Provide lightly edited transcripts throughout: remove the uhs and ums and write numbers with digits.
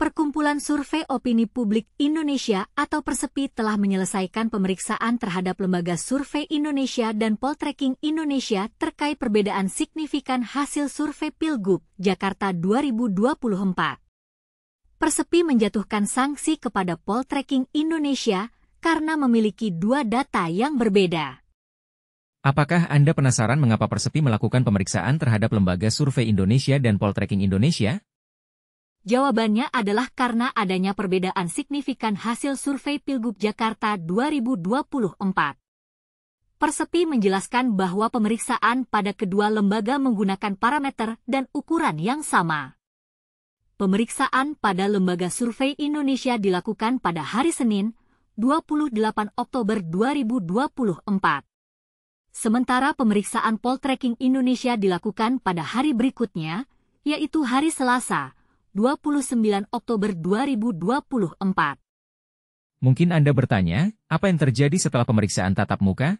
Perkumpulan Survei Opini Publik Indonesia atau Persepi telah menyelesaikan pemeriksaan terhadap Lembaga Survei Indonesia dan Poltreking Indonesia terkait perbedaan signifikan hasil survei Pilgub Jakarta 2024. Persepi menjatuhkan sanksi kepada Poltreking Indonesia karena memiliki dua data yang berbeda. Apakah Anda penasaran mengapa Persepi melakukan pemeriksaan terhadap Lembaga Survei Indonesia dan Poltreking Indonesia? Jawabannya adalah karena adanya perbedaan signifikan hasil survei Pilgub Jakarta 2024. Persepi menjelaskan bahwa pemeriksaan pada kedua lembaga menggunakan parameter dan ukuran yang sama. Pemeriksaan pada Lembaga Survei Indonesia dilakukan pada hari Senin, 28 Oktober 2024. Sementara pemeriksaan Poltreking Indonesia dilakukan pada hari berikutnya, yaitu hari Selasa, 29 Oktober 2024. Mungkin Anda bertanya, apa yang terjadi setelah pemeriksaan tatap muka?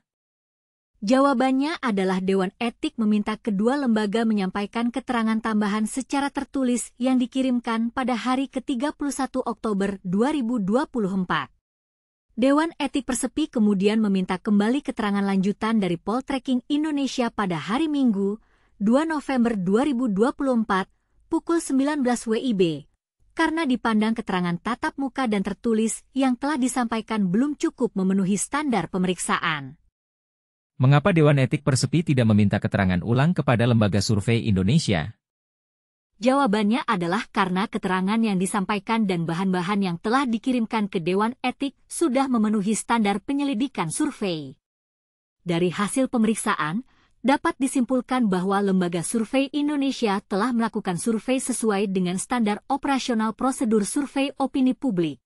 Jawabannya adalah Dewan Etik meminta kedua lembaga menyampaikan keterangan tambahan secara tertulis yang dikirimkan pada hari ke-31 Oktober 2024. Dewan Etik Persepi kemudian meminta kembali keterangan lanjutan dari Poltreking Indonesia pada hari Minggu, 2 November 2024, pukul 19 WIB, karena dipandang keterangan tatap muka dan tertulis yang telah disampaikan belum cukup memenuhi standar pemeriksaan. Mengapa Dewan Etik Persepi tidak meminta keterangan ulang kepada Lembaga Survei Indonesia? Jawabannya adalah karena keterangan yang disampaikan dan bahan-bahan yang telah dikirimkan ke Dewan Etik sudah memenuhi standar penyelidikan survei. Dari hasil pemeriksaan, dapat disimpulkan bahwa Lembaga Survei Indonesia telah melakukan survei sesuai dengan standar operasional prosedur survei opini publik.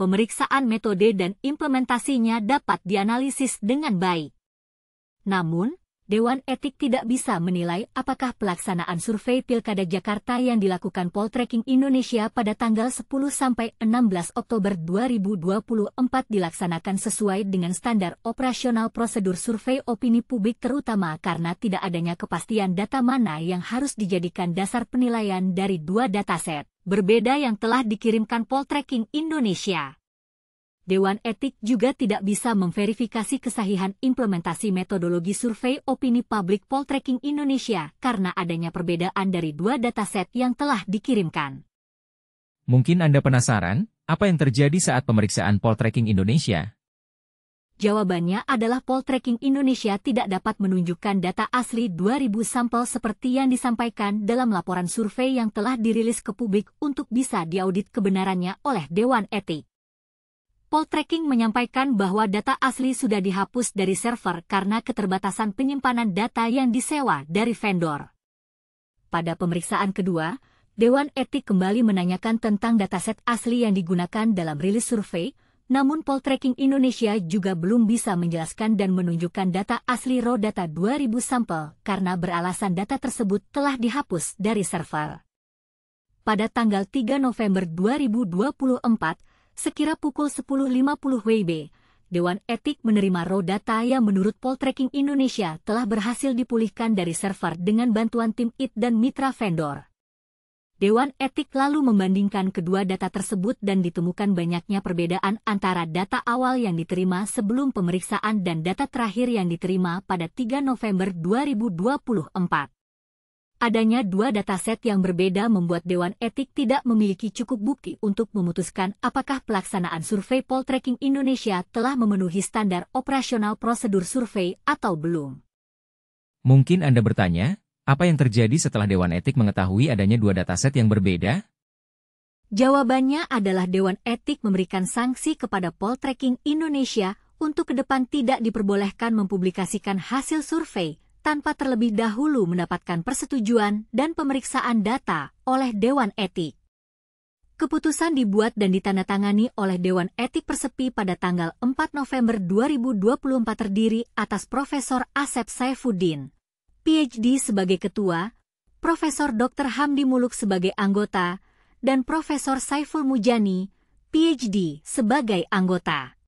Pemeriksaan metode dan implementasinya dapat dianalisis dengan baik. Namun, Dewan Etik tidak bisa menilai apakah pelaksanaan survei Pilkada Jakarta yang dilakukan Poltreking Indonesia pada tanggal 10-16 Oktober 2024 dilaksanakan sesuai dengan standar operasional prosedur survei opini publik, terutama karena tidak adanya kepastian data mana yang harus dijadikan dasar penilaian dari dua dataset berbeda yang telah dikirimkan Poltreking Indonesia. Dewan Etik juga tidak bisa memverifikasi kesahihan implementasi metodologi survei opini publik Poltreking Indonesia karena adanya perbedaan dari dua dataset yang telah dikirimkan. Mungkin Anda penasaran, apa yang terjadi saat pemeriksaan Poltreking Indonesia? Jawabannya adalah Poltreking Indonesia tidak dapat menunjukkan data asli 2000 sampel seperti yang disampaikan dalam laporan survei yang telah dirilis ke publik untuk bisa diaudit kebenarannya oleh Dewan Etik. Poltreking menyampaikan bahwa data asli sudah dihapus dari server karena keterbatasan penyimpanan data yang disewa dari vendor. Pada pemeriksaan kedua, Dewan Etik kembali menanyakan tentang dataset asli yang digunakan dalam rilis survei, namun Poltreking Indonesia juga belum bisa menjelaskan dan menunjukkan data asli raw data 2000 sampel karena beralasan data tersebut telah dihapus dari server. Pada tanggal 3 November 2024, sekira pukul 10.50 WIB, Dewan Etik menerima raw data yang menurut Poltreking Indonesia telah berhasil dipulihkan dari server dengan bantuan tim IT dan mitra vendor. Dewan Etik lalu membandingkan kedua data tersebut dan ditemukan banyaknya perbedaan antara data awal yang diterima sebelum pemeriksaan dan data terakhir yang diterima pada 3 November 2024. Adanya dua dataset yang berbeda membuat Dewan Etik tidak memiliki cukup bukti untuk memutuskan apakah pelaksanaan survei Poltreking Indonesia telah memenuhi standar operasional prosedur survei atau belum. Mungkin Anda bertanya, apa yang terjadi setelah Dewan Etik mengetahui adanya dua dataset yang berbeda? Jawabannya adalah Dewan Etik memberikan sanksi kepada Poltreking Indonesia untuk ke depan tidak diperbolehkan mempublikasikan hasil survei tanpa terlebih dahulu mendapatkan persetujuan dan pemeriksaan data oleh Dewan Etik. Keputusan dibuat dan ditandatangani oleh Dewan Etik Persepi pada tanggal 4 November 2024 terdiri atas Profesor Asep Saifuddin, PhD sebagai Ketua, Profesor Dr. Hamdi Muluk sebagai anggota, dan Profesor Saiful Mujani, PhD sebagai anggota.